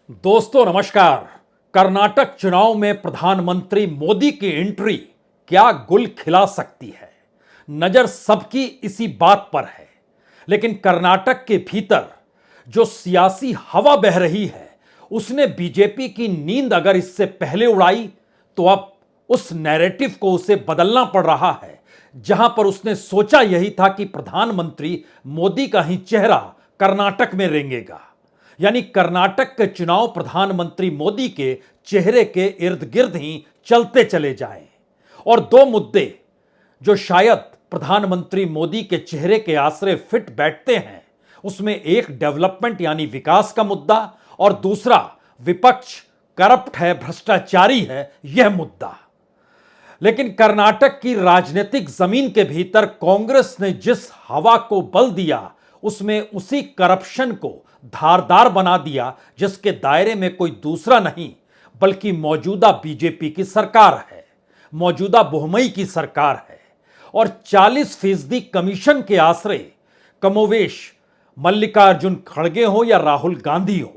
दोस्तों नमस्कार। कर्नाटक चुनाव में प्रधानमंत्री मोदी की एंट्री क्या गुल खिला सकती है? नजर सबकी इसी बात पर है। लेकिन कर्नाटक के भीतर जो सियासी हवा बह रही है, उसने बीजेपी की नींद अगर इससे पहले उड़ाई तो अब उस नैरेटिव को उसे बदलना पड़ रहा है। जहां पर उसने सोचा यही था कि प्रधानमंत्री मोदी का ही चेहरा कर्नाटक में रेंगेगा, यानी कर्नाटक के चुनाव प्रधानमंत्री मोदी के चेहरे के इर्द गिर्द ही चलते चले जाएं। और दो मुद्दे जो शायद प्रधानमंत्री मोदी के चेहरे के आश्रय फिट बैठते हैं, उसमें एक डेवलपमेंट यानी विकास का मुद्दा और दूसरा विपक्ष करप्ट है, भ्रष्टाचारी है, यह मुद्दा। लेकिन कर्नाटक की राजनीतिक जमीन के भीतर कांग्रेस ने जिस हवा को बल दिया, उसमें उसी करप्शन को धारदार बना दिया जिसके दायरे में कोई दूसरा नहीं बल्कि मौजूदा बीजेपी की सरकार है, मौजूदा बहुमई की सरकार है। और 40% कमीशन के आश्रय कमोवेश मल्लिकार्जुन खड़गे हो या राहुल गांधी हो,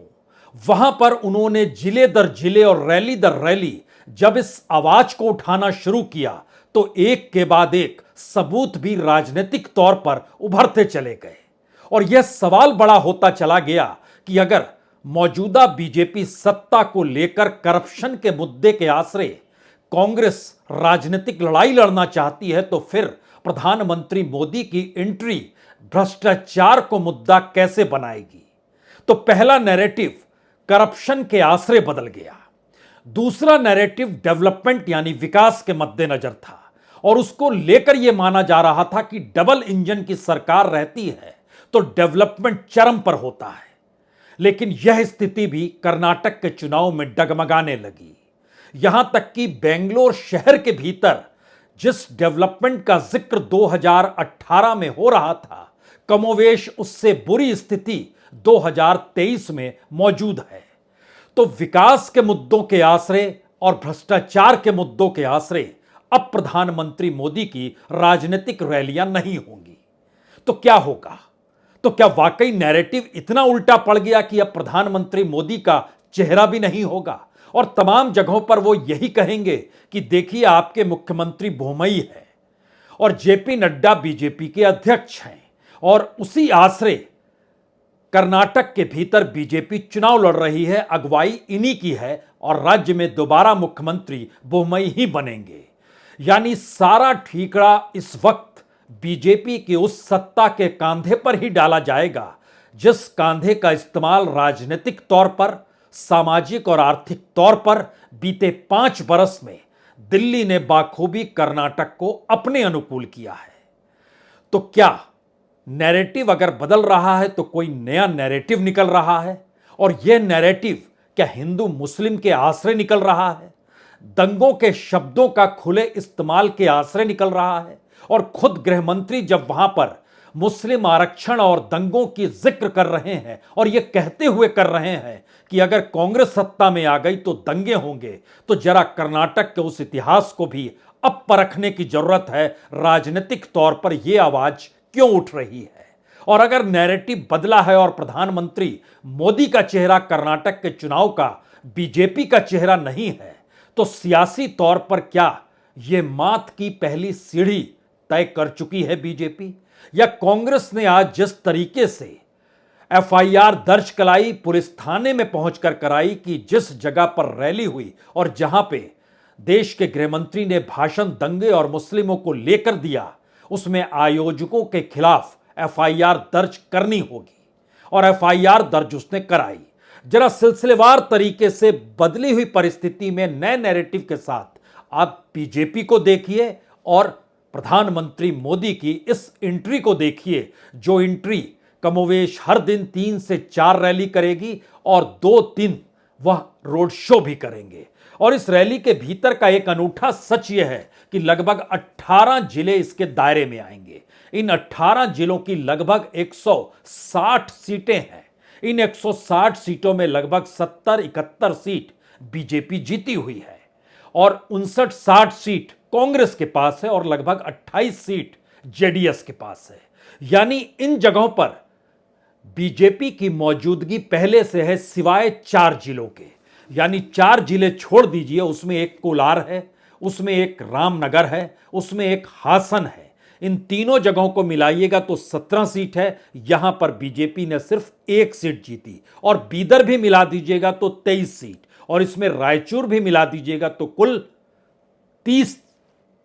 वहां पर उन्होंने जिले दर जिले और रैली दर रैली जब इस आवाज को उठाना शुरू किया तो एक के बाद एक सबूत भी राजनीतिक तौर पर उभरते चले गए। और यह सवाल बड़ा होता चला गया कि अगर मौजूदा बीजेपी सत्ता को लेकर करप्शन के मुद्दे के आश्रय कांग्रेस राजनीतिक लड़ाई लड़ना चाहती है तो फिर प्रधानमंत्री मोदी की एंट्री भ्रष्टाचार को मुद्दा कैसे बनाएगी? तो पहला नैरेटिव करप्शन के आश्रय बदल गया, दूसरा नैरेटिव डेवलपमेंट यानी विकास के मद्देनजर था। और उसको लेकर यह माना जा रहा था कि डबल इंजन की सरकार रहती है तो डेवलपमेंट चरम पर होता है। लेकिन यह स्थिति भी कर्नाटक के चुनाव में डगमगाने लगी। यहां तक कि बेंगलोर शहर के भीतर जिस डेवलपमेंट का जिक्र 2018 में हो रहा था, कमोवेश उससे बुरी स्थिति 2023 में मौजूद है। तो विकास के मुद्दों के आश्रय और भ्रष्टाचार के मुद्दों के आश्रय अब प्रधानमंत्री मोदी की राजनीतिक रैलियां नहीं होंगी। तो क्या होगा? तो क्या वाकई नैरेटिव इतना उल्टा पड़ गया कि अब प्रधानमंत्री मोदी का चेहरा भी नहीं होगा और तमाम जगहों पर वो यही कहेंगे कि देखिए आपके मुख्यमंत्री बहुमई है और जेपी नड्डा बीजेपी के अध्यक्ष हैं और उसी आश्रय कर्नाटक के भीतर बीजेपी चुनाव लड़ रही है, अगुवाई इन्हीं की है और राज्य में दोबारा मुख्यमंत्री बहुमई ही बनेंगे। यानी सारा ठीकरा इस वक्त बीजेपी की उस सत्ता के कांधे पर ही डाला जाएगा जिस कांधे का इस्तेमाल राजनीतिक तौर पर, सामाजिक और आर्थिक तौर पर बीते 5 बरस में दिल्ली ने बाखूबी कर्नाटक को अपने अनुकूल किया है। तो क्या नैरेटिव अगर बदल रहा है तो कोई नया नैरेटिव निकल रहा है? और यह नैरेटिव क्या हिंदू मुस्लिम के आश्रय निकल रहा है, दंगों के शब्दों का खुले इस्तेमाल के आश्रय निकल रहा है? और खुद गृह मंत्री जब वहां पर मुस्लिम आरक्षण और दंगों की जिक्र कर रहे हैं और यह कहते हुए कर रहे हैं कि अगर कांग्रेस सत्ता में आ गई तो दंगे होंगे, तो जरा कर्नाटक के उस इतिहास को भी अब परखने की जरूरत है। राजनीतिक तौर पर यह आवाज क्यों उठ रही है? और अगर नैरेटिव बदला है और प्रधानमंत्री मोदी का चेहरा कर्नाटक के चुनाव का बीजेपी का चेहरा नहीं है, तो सियासी तौर पर क्या यह मात की पहली सीढ़ी तय कर चुकी है बीजेपी? या कांग्रेस ने आज जिस तरीके से एफआईआर दर्ज कराई, पुलिस थाने में पहुंचकर कराई कि जिस जगह पर रैली हुई और जहां पे देश के गृह मंत्री ने भाषण दंगे और मुस्लिमों को लेकर दिया, उसमें आयोजकों के खिलाफ एफआईआर दर्ज करनी होगी और एफआईआर दर्ज उसने कराई। जरा सिलसिलेवार तरीके से बदली हुई परिस्थिति में नए नैरेटिव के साथ आप बीजेपी को देखिए और प्रधानमंत्री मोदी की इस एंट्री को देखिए, जो एंट्री कमोवेश हर दिन 3 से 4 रैली करेगी और 2-3 वह रोड शो भी करेंगे। और इस रैली के भीतर का एक अनूठा सच यह है कि लगभग 18 जिले इसके दायरे में आएंगे। इन 18 जिलों की लगभग 160 सीटें हैं। इन 160 सीटों में लगभग 70-71 सीट बीजेपी जीती हुई है और 59-60 सीट कांग्रेस के पास है और लगभग 28 सीट जेडीएस के पास है। यानी इन जगहों पर बीजेपी की मौजूदगी पहले से है सिवाय 4 जिलों के, यानी 4 जिले छोड़ दीजिए, उसमें एक कोलार है, उसमें एक रामनगर है, उसमें एक हासन है। इन तीनों जगहों को मिलाइएगा तो 17 सीट है। यहां पर बीजेपी ने सिर्फ 1 सीट जीती, और बीदर भी मिला दीजिएगा तो 23 सीट, और इसमें रायचूर भी मिला दीजिएगा तो कुल 30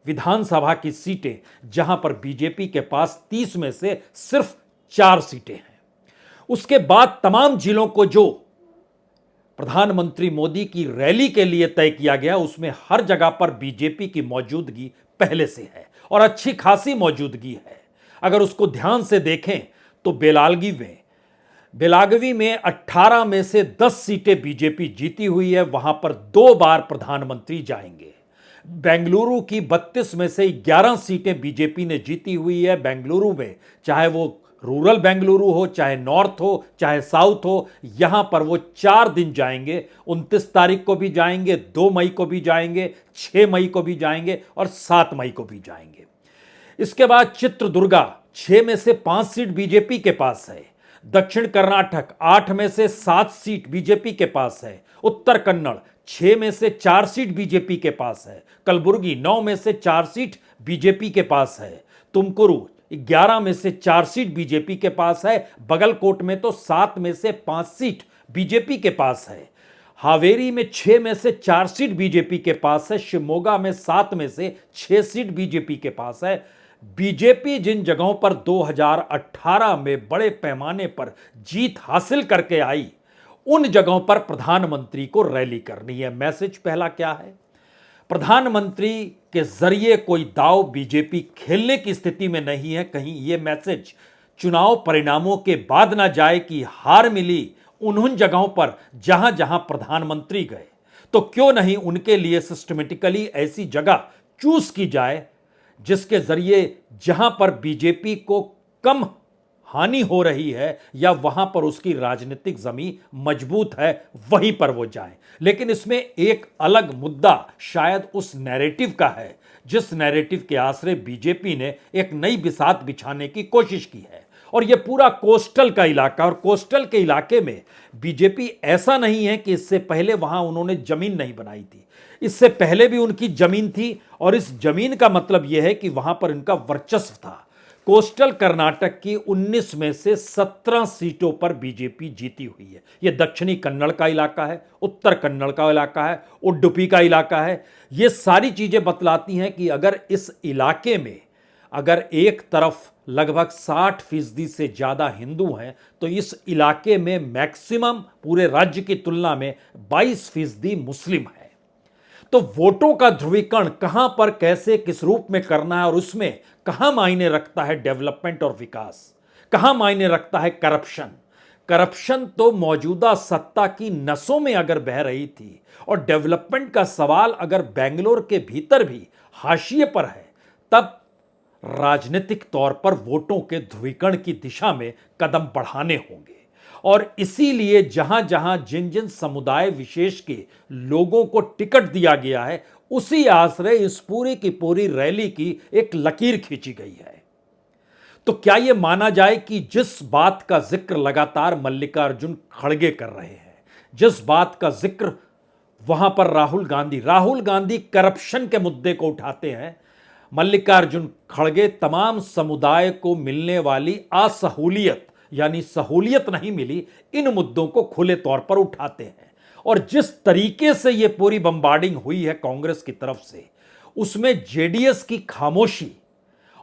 विधानसभा की सीटें, जहां पर बीजेपी के पास 30 में से सिर्फ 4 सीटें हैं। उसके बाद तमाम जिलों को जो प्रधानमंत्री मोदी की रैली के लिए तय किया गया, उसमें हर जगह पर बीजेपी की मौजूदगी पहले से है, और अच्छी खासी मौजूदगी है। अगर उसको ध्यान से देखें तो बेलागवी में 18 में से 10 सीटें बीजेपी जीती हुई है, वहां पर 2 बार प्रधानमंत्री जाएंगे। बेंगलुरु की 32 में से 11 सीटें बीजेपी ने जीती हुई है। बेंगलुरु में चाहे वो रूरल बेंगलुरु हो, चाहे नॉर्थ हो, चाहे साउथ हो, यहां पर वो 4 दिन जाएंगे। 29 तारीख को भी जाएंगे, 2 मई को भी जाएंगे, 6 मई को भी जाएंगे, और 7 मई को भी जाएंगे। इसके बाद चित्रदुर्गा 6 में से 5 सीट बीजेपी के पास है। दक्षिण कर्नाटक 8 में से 7 सीट बीजेपी के पास है। उत्तर कन्नड़ 6 में से 4 सीट बीजेपी के पास है। कलबुर्गी 9 में से 4 सीट बीजेपी के पास है। तुमकुरु 11 में से 4 सीट बीजेपी के पास है। बगलकोट में तो 7 में से 5 सीट बीजेपी के पास है। हावेरी में 6 में से 4 सीट बीजेपी के पास है। शिवमोगा में 7 में से 6 सीट बीजेपी के पास है। बीजेपी जिन जगहों पर 2018 में बड़े पैमाने पर जीत हासिल करके आई, उन जगहों पर प्रधानमंत्री को रैली करनी है। मैसेज पहला क्या है? प्रधानमंत्री के जरिए कोई दांव बीजेपी खेलने की स्थिति में नहीं है। कहीं यह मैसेज चुनाव परिणामों के बाद ना जाए कि हार मिली उन जगहों पर जहां जहां प्रधानमंत्री गए, तो क्यों नहीं उनके लिए सिस्टमेटिकली ऐसी जगह चूज की जाए जिसके जरिए जहां पर बीजेपी को कम हानि हो रही है या वहां पर उसकी राजनीतिक जमीन मजबूत है, वहीं पर वो जाए। लेकिन इसमें एक अलग मुद्दा शायद उस नैरेटिव का है जिस नैरेटिव के आश्रय बीजेपी ने एक नई बिसात बिछाने की कोशिश की है। और यह पूरा कोस्टल का इलाका, और कोस्टल के इलाके में बीजेपी ऐसा नहीं है कि इससे पहले वहां उन्होंने जमीन नहीं बनाई थी। इससे पहले भी उनकी जमीन थी, और इस जमीन का मतलब यह है कि वहां पर इनका वर्चस्व था। कोस्टल कर्नाटक की 19 में से 17 सीटों पर बीजेपी जीती हुई है। यह दक्षिणी कन्नड़ का इलाका है, उत्तर कन्नड़ का इलाका है, उडुपी का इलाका है। यह सारी चीजें बतलाती हैं कि अगर इस इलाके में अगर एक तरफ लगभग 60% से ज्यादा हिंदू हैं, तो इस इलाके में मैक्सिमम पूरे राज्य की तुलना में 22% मुस्लिम है। तो वोटों का ध्रुवीकरण कहां पर, कैसे, किस रूप में करना है, और उसमें कहां मायने रखता है डेवलपमेंट और विकास, कहां मायने रखता है करप्शन। करप्शन तो मौजूदा सत्ता की नसों में अगर बह रही थी, और डेवलपमेंट का सवाल अगर बेंगलोर के भीतर भी हाशिए पर है, तब राजनीतिक तौर पर वोटों के ध्रुवीकरण की दिशा में कदम बढ़ाने होंगे। और इसीलिए जहां जहां जिन जिन समुदाय विशेष के लोगों को टिकट दिया गया है, उसी आश्रय इस पूरी की पूरी रैली की एक लकीर खींची गई है। तो क्या यह माना जाए कि जिस बात का जिक्र लगातार मल्लिकार्जुन खड़गे कर रहे हैं, जिस बात का जिक्र वहां पर राहुल गांधी करप्शन के मुद्दे को उठाते हैं, मल्लिकार्जुन खड़गे तमाम समुदाय को मिलने वाली असहूलियत यानी सहूलियत नहीं मिली, इन मुद्दों को खुले तौर पर उठाते हैं। और जिस तरीके से यह पूरी बम्बार्डिंग हुई है कांग्रेस की तरफ से, उसमें जेडीएस की खामोशी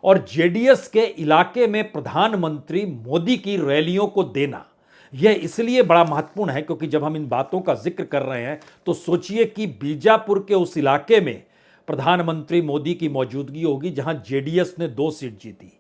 और जेडीएस के इलाके में प्रधानमंत्री मोदी की रैलियों को देना, यह इसलिए बड़ा महत्वपूर्ण है क्योंकि जब हम इन बातों का जिक्र कर रहे हैं तो सोचिए कि बीजापुर के उस इलाके में प्रधानमंत्री मोदी की मौजूदगी होगी जहां जेडीएस ने 2 सीट जीती,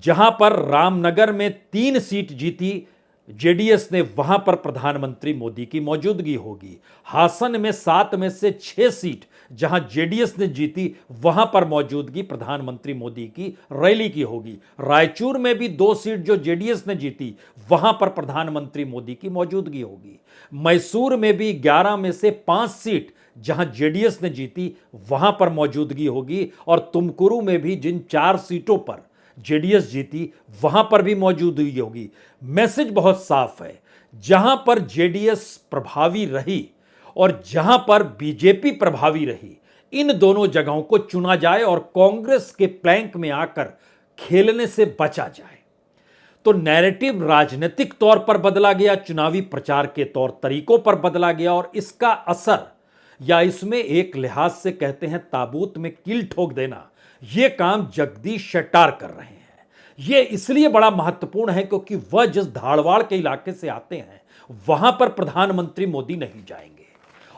जहां पर रामनगर में 3 सीट जीती जेडीएस ने, वहां पर प्रधानमंत्री मोदी की मौजूदगी होगी। हासन में 7 में से 6 सीट जहां जेडीएस ने जीती, वहां पर मौजूदगी प्रधानमंत्री मोदी की रैली की होगी। रायचूर में भी 2 सीट जो जेडीएस ने जीती, वहां पर प्रधानमंत्री मोदी की मौजूदगी होगी। मैसूर में भी 11 में से 5 सीट जहां जेडीएस ने जीती, वहां पर मौजूदगी होगी। और तुमकुरु में भी जिन 4 सीटों पर जेडीएस जीती, वहां पर भी मौजूद हुई होगी। मैसेज बहुत साफ है, जहां पर जेडीएस प्रभावी रही और जहां पर बीजेपी प्रभावी रही, इन दोनों जगहों को चुना जाए और कांग्रेस के प्लैंक में आकर खेलने से बचा जाए। तो नैरेटिव राजनीतिक तौर पर बदला गया, चुनावी प्रचार के तौर तरीकों पर बदला गया और इसका असर, या इसमें एक लिहाज से कहते हैं ताबूत में कील ठोक देना, यह काम जगदीश शेट्टार कर रहे हैं। यह इसलिए बड़ा महत्वपूर्ण है क्योंकि वह जिस धारवाड़ के इलाके से आते हैं वहां पर प्रधानमंत्री मोदी नहीं जाएंगे।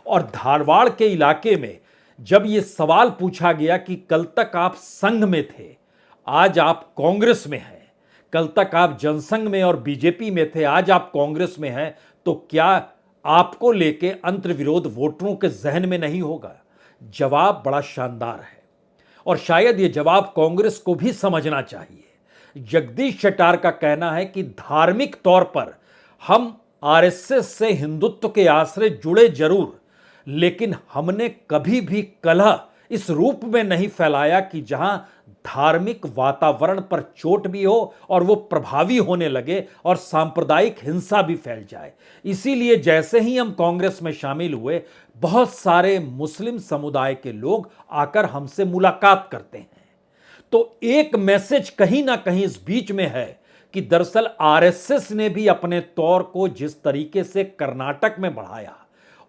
और धारवाड़ के इलाके में जब यह सवाल पूछा गया कि कल तक आप संघ में थे, आज आप कांग्रेस में हैं, कल तक आप जनसंघ में और बीजेपी में थे, आज आप कांग्रेस में हैं, तो क्या आपको लेके अंतर्विरोध वोटरों के जहन में नहीं होगा? जवाब बड़ा शानदार है और शायद यह जवाब कांग्रेस को भी समझना चाहिए। जगदीश शेट्टार का कहना है कि धार्मिक तौर पर हम आरएसएस से हिंदुत्व के आश्रय जुड़े जरूर, लेकिन हमने कभी भी कलह इस रूप में नहीं फैलाया कि जहां धार्मिक वातावरण पर चोट भी हो और वो प्रभावी होने लगे और सांप्रदायिक हिंसा भी फैल जाए। इसीलिए जैसे ही हम कांग्रेस में शामिल हुए, बहुत सारे मुस्लिम समुदाय के लोग आकर हमसे मुलाकात करते हैं। तो एक मैसेज कहीं ना कहीं इस बीच में है कि दरअसल आरएसएस ने भी अपने तौर को जिस तरीके से कर्नाटक में बढ़ाया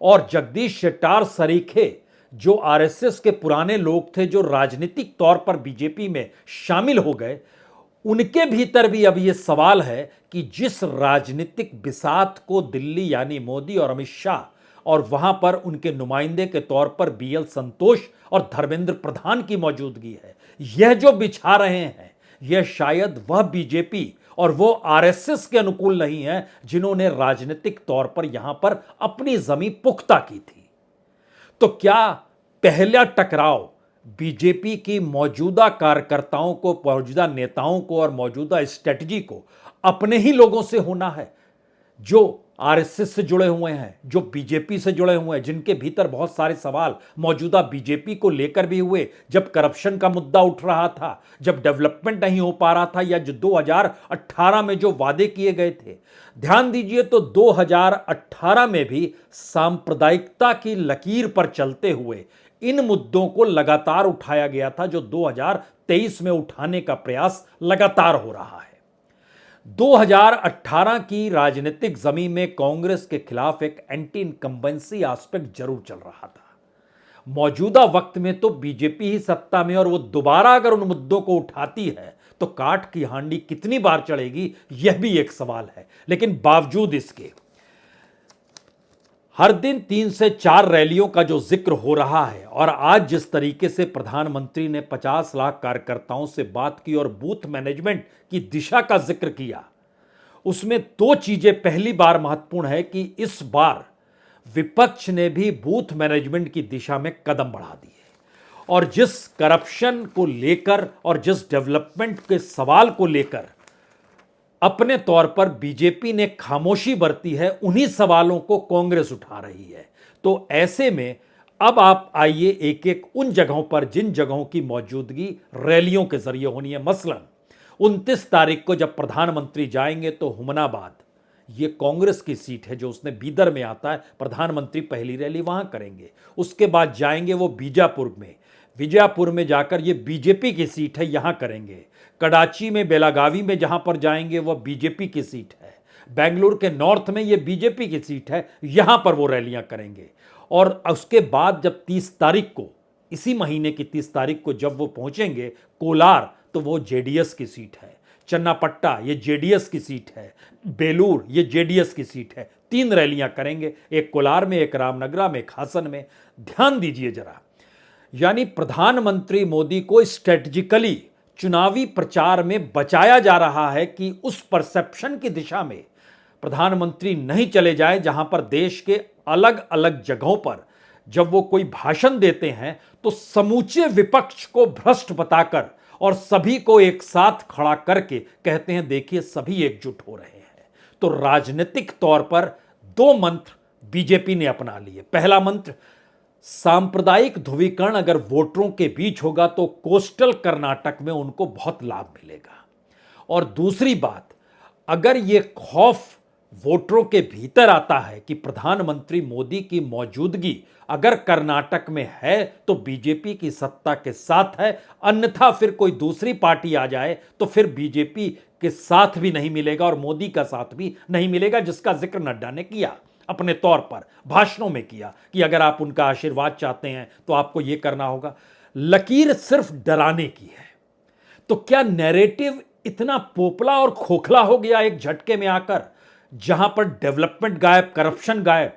और जगदीश शेट्टार सरीखे जो आरएसएस के पुराने लोग थे, जो राजनीतिक तौर पर बीजेपी में शामिल हो गए, उनके भीतर भी अब यह सवाल है कि जिस राजनीतिक बिसात को दिल्ली यानी मोदी और अमित शाह और वहां पर उनके नुमाइंदे के तौर पर बीएल संतोष और धर्मेंद्र प्रधान की मौजूदगी है, यह जो बिछा रहे हैं, यह शायद वह बीजेपी और वो आरएसएस के अनुकूल नहीं है जिन्होंने राजनीतिक तौर पर यहां पर अपनी जमीन पुख्ता की थी। तो क्या पहला टकराव बीजेपी की मौजूदा कार्यकर्ताओं को, मौजूदा नेताओं को और मौजूदा स्ट्रेटजी को अपने ही लोगों से होना है जो आरएसएस से जुड़े हुए हैं, जो बीजेपी से जुड़े हुए हैं, जिनके भीतर बहुत सारे सवाल मौजूदा बीजेपी को लेकर भी हुए, जब करप्शन का मुद्दा उठ रहा था, जब डेवलपमेंट नहीं हो पा रहा था, या जो 2018 में जो वादे किए गए थे। ध्यान दीजिए तो 2018 में भी सांप्रदायिकता की लकीर पर चलते हुए इन मुद्दों को लगातार उठाया गया था, जो 2023 में उठाने का प्रयास लगातार हो रहा है। 2018 की राजनीतिक जमीन में कांग्रेस के खिलाफ एक एंटी इनकम्बेंसी एस्पेक्ट जरूर चल रहा था। मौजूदा वक्त में तो बीजेपी ही सत्ता में, और वो दोबारा अगर उन मुद्दों को उठाती है तो काठ की हांडी कितनी बार चढ़ेगी, यह भी एक सवाल है। लेकिन बावजूद इसके हर दिन 3 से 4 रैलियों का जो जिक्र हो रहा है और आज जिस तरीके से प्रधानमंत्री ने 50 लाख कार्यकर्ताओं से बात की और बूथ मैनेजमेंट की दिशा का जिक्र किया, उसमें 2 चीजें पहली बार महत्वपूर्ण है कि इस बार विपक्ष ने भी बूथ मैनेजमेंट की दिशा में कदम बढ़ा दिए और जिस करप्शन को लेकर और जिस डेवलपमेंट के सवाल को लेकर अपने तौर पर बीजेपी ने खामोशी बरती है, उन्हीं सवालों को कांग्रेस उठा रही है। तो ऐसे में अब आप आइए एक एक उन जगहों पर जिन जगहों की मौजूदगी रैलियों के जरिए होनी है। मसलन 29 तारीख को जब प्रधानमंत्री जाएंगे तो हुमनाबाद, ये कांग्रेस की सीट है जो उसने बीदर में आता है, प्रधानमंत्री पहली रैली वहां करेंगे। उसके बाद जाएंगे वो बीजापुर में, विजयपुर में जाकर ये बीजेपी की सीट है, यहां करेंगे। कराची में, बेलागावी में जहां पर जाएंगे वह बीजेपी की सीट है। बेंगलुरु के नॉर्थ में ये बीजेपी की सीट है, यहां पर वो रैलियां करेंगे। और उसके बाद जब 30 तारीख को, इसी महीने की 30 तारीख को जब वो पहुंचेंगे कोलार, तो वो जेडीएस की सीट है। चन्नापट्टा ये जेडीएस की सीट है। बेलूर ये जेडीएस की सीट है। 3 रैलियां करेंगे, एक कोलार में, एक रामनगरा में, एक हासन में। ध्यान दीजिए जरा, यानी प्रधानमंत्री मोदी को स्ट्रेटजिकली चुनावी प्रचार में बचाया जा रहा है कि उस परसेप्शन की दिशा में प्रधानमंत्री नहीं चले जाए जहां पर देश के अलग अलग जगहों पर जब वो कोई भाषण देते हैं तो समूचे विपक्ष को भ्रष्ट बताकर और सभी को एक साथ खड़ा करके कहते हैं देखिए सभी एकजुट हो रहे हैं। तो राजनीतिक तौर पर 2 मंत्र बीजेपी ने अपना लिए। पहला मंत्र, सांप्रदायिक ध्रुवीकरण अगर वोटरों के बीच होगा तो कोस्टल कर्नाटक में उनको बहुत लाभ मिलेगा। और दूसरी बात, अगर ये खौफ वोटरों के भीतर आता है कि प्रधानमंत्री मोदी की मौजूदगी अगर कर्नाटक में है तो बीजेपी की सत्ता के साथ है, अन्यथा फिर कोई दूसरी पार्टी आ जाए तो फिर बीजेपी के साथ भी नहीं मिलेगा और मोदी का साथ भी नहीं मिलेगा, जिसका जिक्र नड्डा ने किया अपने तौर पर भाषणों में किया कि अगर आप उनका आशीर्वाद चाहते हैं तो आपको यह करना होगा। लकीर सिर्फ डराने की है। तो क्या नैरेटिव इतना पोपला और खोखला हो गया एक झटके में आकर, जहां पर डेवलपमेंट गायब, करप्शन गायब?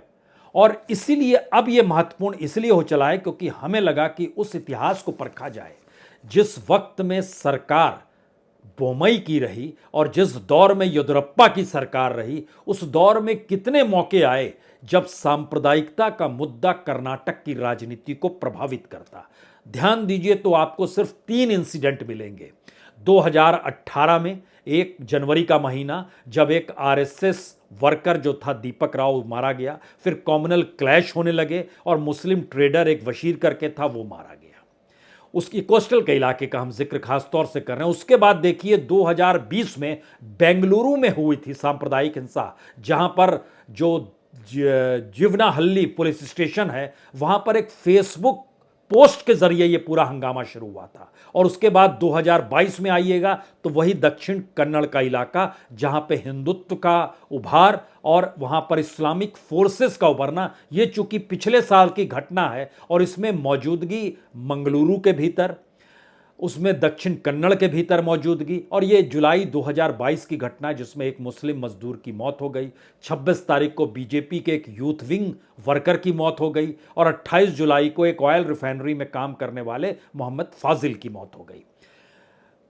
और इसीलिए अब यह महत्वपूर्ण इसलिए हो चला है क्योंकि हमें लगा कि उस इतिहास को परखा जाए जिस वक्त में सरकार बोमई की रही और जिस दौर में येदियुरप्पा की सरकार रही, उस दौर में कितने मौके आए जब सांप्रदायिकता का मुद्दा कर्नाटक की राजनीति को प्रभावित करता। ध्यान दीजिए तो आपको सिर्फ 3 इंसिडेंट मिलेंगे। 2018 में 1 जनवरी का महीना जब एक आरएसएस वर्कर जो था दीपक राव मारा गया, फिर कॉमनल क्लैश होने लगे और मुस्लिम ट्रेडर एक वशीर करके था वो मारा गया। उसकी कोस्टल के इलाके का हम जिक्र खास तौर से कर रहे हैं। उसके बाद देखिए 2020 में बेंगलुरु में हुई थी सांप्रदायिक हिंसा, जहां पर जो जिवनाहल्ली पुलिस स्टेशन है वहां पर एक फेसबुक पोस्ट के जरिए यह पूरा हंगामा शुरू हुआ था। और उसके बाद 2022 में आइएगा तो वही दक्षिण कन्नड़ का इलाका जहां पे हिंदुत्व का उभार और वहां पर इस्लामिक फोर्सेस का उभरना, ये चूंकि पिछले साल की घटना है और इसमें मौजूदगी मंगलुरु के भीतर, उसमें दक्षिण कन्नड़ के भीतर मौजूदगी, और ये जुलाई 2022 की घटना है जिसमें एक मुस्लिम मजदूर की मौत हो गई। 26 तारीख को बीजेपी के एक यूथ विंग वर्कर की मौत हो गई और 28 जुलाई को एक ऑयल रिफाइनरी में काम करने वाले मोहम्मद फाजिल की मौत हो गई।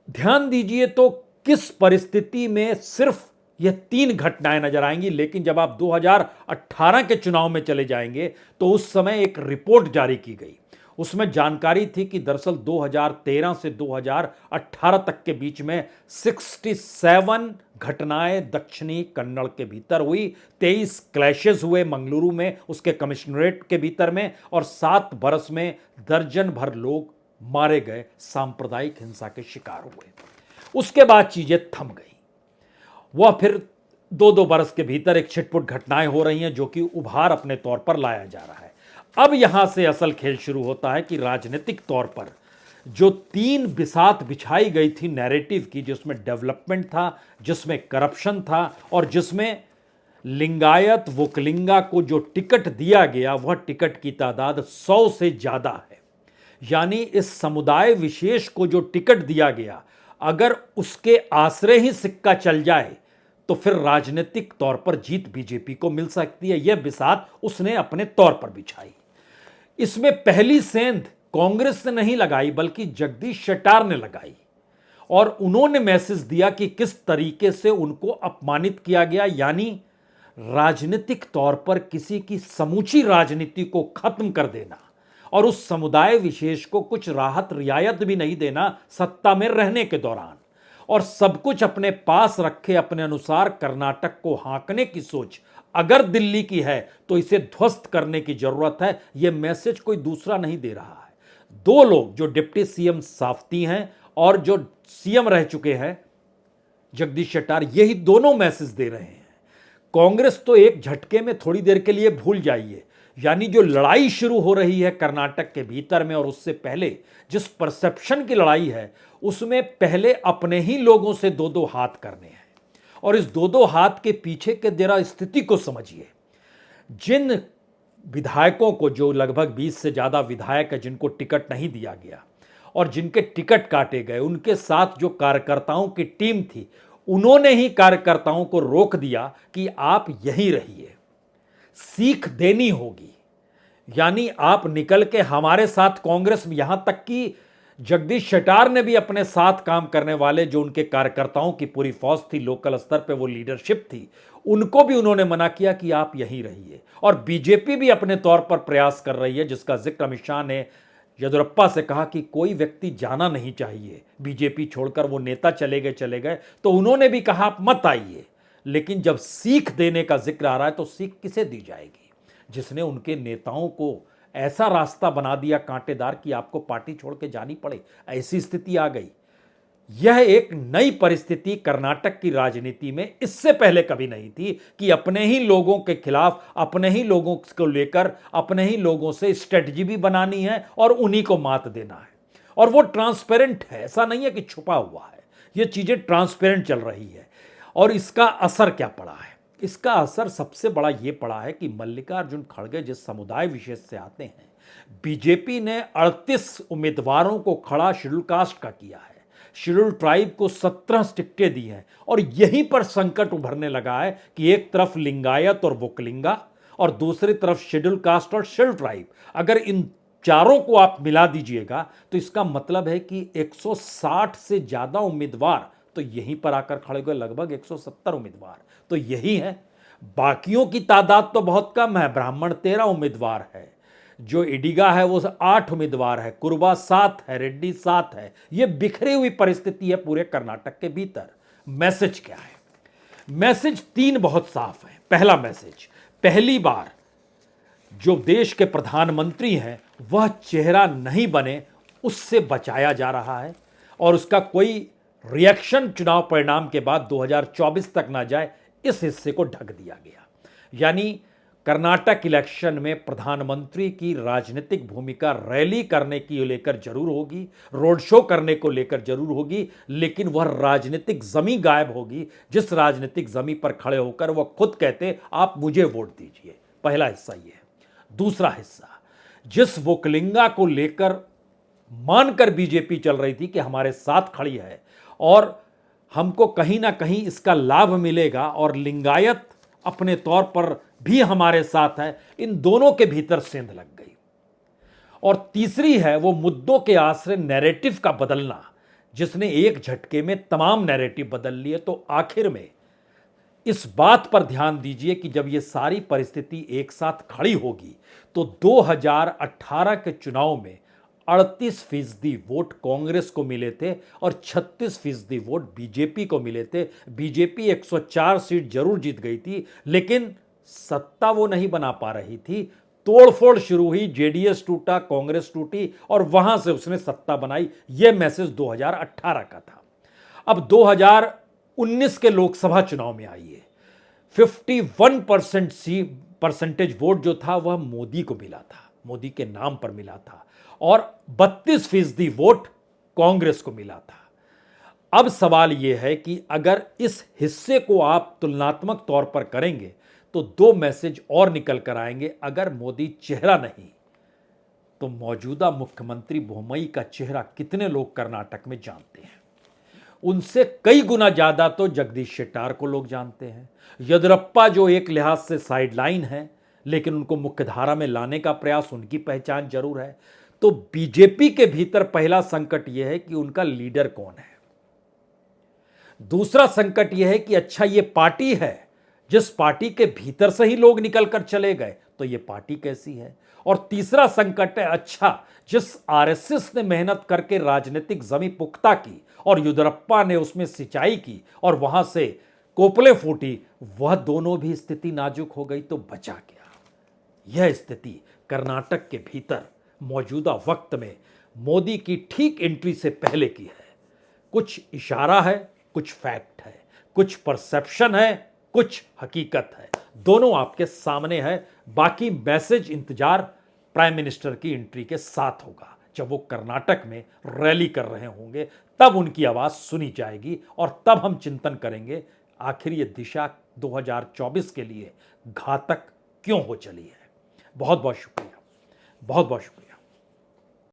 ध्यान दीजिए तो किस परिस्थिति में सिर्फ यह 3 घटनाएं नजर आएंगी, लेकिन जब आप 2018 के चुनाव में चले जाएंगे तो उस समय एक रिपोर्ट जारी की गई। उसमें जानकारी थी कि दरअसल 2013 से 2018 तक के बीच में 67 घटनाएं दक्षिणी कन्नड़ के भीतर हुई, 23 क्लैशेस हुए मंगलुरु में उसके कमिश्नरेट के भीतर में, और 7 बरस में दर्जन भर लोग मारे गए, सांप्रदायिक हिंसा के शिकार हुए। उसके बाद चीजें थम गई। वह फिर 2-2 बरस के भीतर एक छिटपुट घटनाएं हो रही हैं जो कि उभार अपने तौर पर लाया जा रहा है। अब यहां से असल खेल शुरू होता है कि राजनीतिक तौर पर जो 3 बिसात बिछाई गई थी नैरेटिव की, जिसमें डेवलपमेंट था, जिसमें करप्शन था और जिसमें लिंगायत वोकलिंगा को जो टिकट दिया गया वह टिकट की तादाद 100 से ज्यादा है। यानी इस समुदाय विशेष को जो टिकट दिया गया, अगर उसके आसरे ही सिक्का चल जाए तो फिर राजनीतिक तौर पर जीत बीजेपी को मिल सकती है। यह बिसात उसने अपने तौर पर बिछाई। इसमें पहली सेंध कांग्रेस ने नहीं लगाई बल्कि जगदीश शेट्टार ने लगाई, और उन्होंने मैसेज दिया कि किस तरीके से उनको अपमानित किया गया, यानी राजनीतिक तौर पर किसी की समूची राजनीति को खत्म कर देना और उस समुदाय विशेष को कुछ राहत रियायत भी नहीं देना सत्ता में रहने के दौरान, और सब कुछ अपने पास रखे अपने अनुसार कर्नाटक को हाँकने की सोच अगर दिल्ली की है तो इसे ध्वस्त करने की जरूरत है। यह मैसेज कोई दूसरा नहीं दे रहा है। 2 लोग जो डिप्टी सीएम साफ्ती हैं और जो सीएम रह चुके हैं जगदीश शेट्टार, यही दोनों मैसेज दे रहे हैं। कांग्रेस तो एक झटके में थोड़ी देर के लिए भूल जाइए, यानी जो लड़ाई शुरू हो रही है कर्नाटक के भीतर में और उससे पहले जिस परसेप्शन की लड़ाई है, उसमें पहले अपने ही लोगों से 2-2 हाथ करने हैं। और इस 2-2 हाथ के पीछे के जरा स्थिति को समझिए। जिन विधायकों को, जो लगभग 20 से ज्यादा विधायक है जिनको टिकट नहीं दिया गया और जिनके टिकट काटे गए, उनके साथ जो कार्यकर्ताओं की टीम थी, उन्होंने ही कार्यकर्ताओं को रोक दिया कि आप यहीं रहिए, सीख देनी होगी, यानी आप निकल के हमारे साथ कांग्रेस में, यहां तक कि जगदीश शेट्टार ने भी अपने साथ काम करने वाले जो उनके कार्यकर्ताओं की पूरी फौज थी, लोकल स्तर पे वो लीडरशिप थी, उनको भी उन्होंने मना किया कि आप यहीं रहिए। और बीजेपी भी अपने तौर पर प्रयास कर रही है, जिसका जिक्र अमित शाह ने येदियुरप्पा से कहा कि कोई व्यक्ति जाना नहीं चाहिए बीजेपी छोड़कर, वो नेता चले गए, तो उन्होंने भी कहा आप मत आइए। लेकिन जब सीख देने का जिक्र आ रहा है तो सीख किसे दी जाएगी, जिसने उनके नेताओं को ऐसा रास्ता बना दिया कांटेदार कि आपको पार्टी छोड़ के जानी पड़े, ऐसी स्थिति आ गई। यह एक नई परिस्थिति कर्नाटक की राजनीति में इससे पहले कभी नहीं थी कि अपने ही लोगों के खिलाफ, अपने ही लोगों को लेकर, अपने ही लोगों से स्ट्रेटजी भी बनानी है और उन्हीं को मात देना है। और वो ट्रांसपेरेंट है, ऐसा नहीं है कि छुपा हुआ है, ये चीजें ट्रांसपेरेंट चल रही है। और इसका असर क्या पड़ा है? इसका असर सबसे बड़ा ये पड़ा है कि मल्लिकार्जुन खड़गे जिस समुदाय विशेष से आते हैं, बीजेपी ने 38 उम्मीदवारों को खड़ा शेड्यूल कास्ट का किया है, शेड्यूल ट्राइब को 17 टिकटें दी हैं। और यहीं पर संकट उभरने लगा है कि एक तरफ लिंगायत और वोकलिंगा और दूसरी तरफ शेड्यूल कास्ट और शेड्यूल ट्राइब, अगर इन चारों को आप मिला दीजिएगा तो इसका मतलब है कि 160 से ज्यादा उम्मीदवार तो यहीं पर आकर खड़े हुए, लगभग 170 उम्मीदवार तो यही है। बाकियों की तादाद तो बहुत कम है, ब्राह्मण 13 उम्मीदवार है, जो इडिगा है वो 8 उम्मीदवार है, कुरुबा 7 है, रेड्डी 7 है। ये बिखरी हुई परिस्थिति है पूरे कर्नाटक के भीतर। मैसेज क्या है? मैसेज 3 बहुत साफ है। पहला मैसेज, पहली बार जो देश के प्रधानमंत्री हैं वह चेहरा नहीं बने, उससे बचाया जा रहा है और उसका कोई रिएक्शन चुनाव परिणाम के बाद 2024 तक ना जाए, इस हिस्से को ढक दिया गया। यानी कर्नाटक इलेक्शन में प्रधानमंत्री की राजनीतिक भूमिका रैली करने की लेकर जरूर होगी, रोड शो करने को लेकर जरूर होगी, लेकिन वह राजनीतिक जमी गायब होगी जिस राजनीतिक जमी पर खड़े होकर वह खुद कहते आप मुझे वोट दीजिए। पहला हिस्सा यह है। दूसरा हिस्सा, जिस वोकलिंगा को लेकर मानकर बीजेपी चल रही थी कि हमारे साथ खड़ी है और हमको कहीं ना कहीं इसका लाभ मिलेगा और लिंगायत अपने तौर पर भी हमारे साथ है, इन दोनों के भीतर सेंध लग गई। और तीसरी है वो मुद्दों के आश्रय नैरेटिव का बदलना, जिसने एक झटके में तमाम नैरेटिव बदल लिए। तो आखिर में इस बात पर ध्यान दीजिए कि जब ये सारी परिस्थिति एक साथ खड़ी होगी तो 2018 के चुनाव में 38% वोट कांग्रेस को मिले थे और 36% वोट बीजेपी को मिले थे। बीजेपी 104 सीट जरूर जीत गई थी, लेकिन सत्ता वो नहीं बना पा रही थी। तोड़फोड़ शुरू हुई, जेडीएस टूटा, कांग्रेस टूटी और वहां से उसने सत्ता बनाई। यह मैसेज 2018 का था। अब 2019 के लोकसभा चुनाव में आइए, 51% परसेंटेज वोट जो था वह मोदी को मिला था, मोदी के नाम पर मिला था, और 32% वोट कांग्रेस को मिला था। अब सवाल यह है कि अगर इस हिस्से को आप तुलनात्मक तौर पर करेंगे तो 2 मैसेज और निकल कर आएंगे। अगर मोदी चेहरा नहीं तो मौजूदा मुख्यमंत्री बोम्मई का चेहरा कितने लोग कर्नाटक में जानते हैं? उनसे कई गुना ज्यादा तो जगदीश शेट्टार को लोग जानते हैं। येदियुरप्पा जो एक लिहाज से साइडलाइन है, लेकिन उनको मुख्यधारा में लाने का प्रयास, उनकी पहचान जरूर है। तो बीजेपी के भीतर पहला संकट यह है कि उनका लीडर कौन है। दूसरा संकट यह है कि अच्छा ये पार्टी है, जिस पार्टी के भीतर से ही लोग निकलकर चले गए, तो ये पार्टी कैसी है। और तीसरा संकट है, अच्छा जिस आरएसएस ने मेहनत करके राजनीतिक जमी पुख्ता की और येदियुरप्पा ने उसमें सिंचाई की और वहां से कोपले फूटी, वह दोनों भी स्थिति नाजुक हो गई तो बचा क्या। यह स्थिति कर्नाटक के भीतर मौजूदा वक्त में मोदी की ठीक एंट्री से पहले की है। कुछ इशारा है, कुछ फैक्ट है, कुछ परसेप्शन है, कुछ हकीकत है, दोनों आपके सामने है। बाकी मैसेज इंतजार प्राइम मिनिस्टर की एंट्री के साथ होगा। जब वो कर्नाटक में रैली कर रहे होंगे तब उनकी आवाज सुनी जाएगी और तब हम चिंतन करेंगे आखिर ये दिशा 2024 के लिए घातक क्यों हो चली है। बहुत बहुत शुक्रिया, बहुत बहुत शुक्रिया।